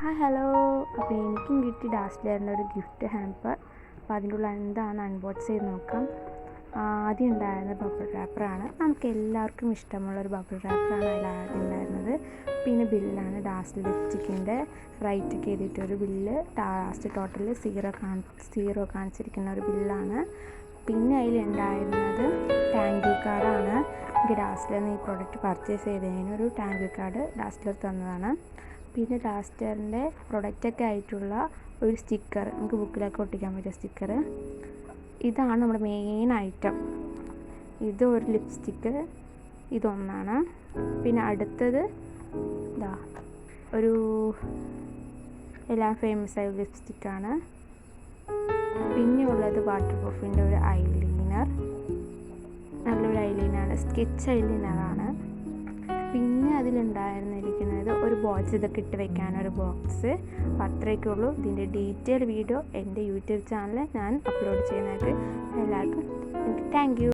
Hello. അപ്പോൾ എനിക്കും കിട്ടി ഡാസ്ലറിൻ്റെ ഒരു ഗിഫ്റ്റ് ഹാമ്പർ. അപ്പോൾ അതിൻ്റെ ഉള്ളിൽ എന്താണ് അൺബോക്സ് ചെയ്ത് നോക്കാം. ആദ്യം ഉണ്ടായിരുന്നത് ബബിൾ റാപ്പറാണ്. നമുക്ക് എല്ലാവർക്കും ഇഷ്ടമുള്ളൊരു ബബിൾ റാപ്പറാണ് അതിലാദ്യം ഉണ്ടായിരുന്നത്. പിന്നെ ബില്ലാണ്, ഡാസ്ലർ ലിപ്സ്റ്റിക്കിൻ്റെ റൈറ്റൊക്കെ എഴുതിയിട്ടൊരു ബില്ല്. ലാസ്റ്റ് ടോട്ടൽ സീറോ കാണിച്ചിരിക്കുന്ന ഒരു ബില്ലാണ്. പിന്നെ അതിലുണ്ടായിരുന്നത് താങ്ക് യു കാർഡാണ്. എനിക്ക് ഡാസ്ലറിന് ഈ പ്രോഡക്റ്റ് പർച്ചേസ് ചെയ്തതിന് ഒരു താങ്ക് യു കാർഡ് ഡാസ്ലർ തന്നതാണ്. പിന്നെ ഡാസ്ലറിൻ്റെ പ്രൊഡക്റ്റൊക്കെ ആയിട്ടുള്ള ഒരു സ്റ്റിക്കർ, നമുക്ക് ബുക്കിലൊക്കെ ഒട്ടിക്കാൻ പറ്റിയ സ്റ്റിക്കർ. ഇതാണ് നമ്മുടെ മെയിൻ ഐറ്റം. ഇത് ഒരു ലിപ്സ്റ്റിക്ക്, ഇതൊന്നാണ്. പിന്നെ അടുത്തത് ഇതാ ഒരു എല്ലാം ഫേമസ് ആയ ലിപ്സ്റ്റിക്കാണ്. പിന്നെ ഉള്ളത് വാട്ടർ പ്രൂഫിൻ്റെ ഒരു ഐലൈനർ, നല്ലൊരു ഐലൈനറാണ്, സ്കെച്ച് ഐലൈനറാണ്. പിന്നെ അതിലുണ്ടായിരുന്നിരിക്കുന്നത് ഒരു ബോക്സ്, ഇതൊക്കെ ഇട്ട് വെക്കാനൊരു ബോക്സ്. അപ്പോൾ അത്രയൊക്കെ ഉള്ളൂ. ഇതിൻ്റെ ഡീറ്റെയിൽ വീഡിയോ എൻ്റെ യൂട്യൂബ് ചാനലിൽ ഞാൻ അപ്ലോഡ് ചെയ്യുന്നതായിട്ട്. എല്ലാവർക്കും താങ്ക് യു.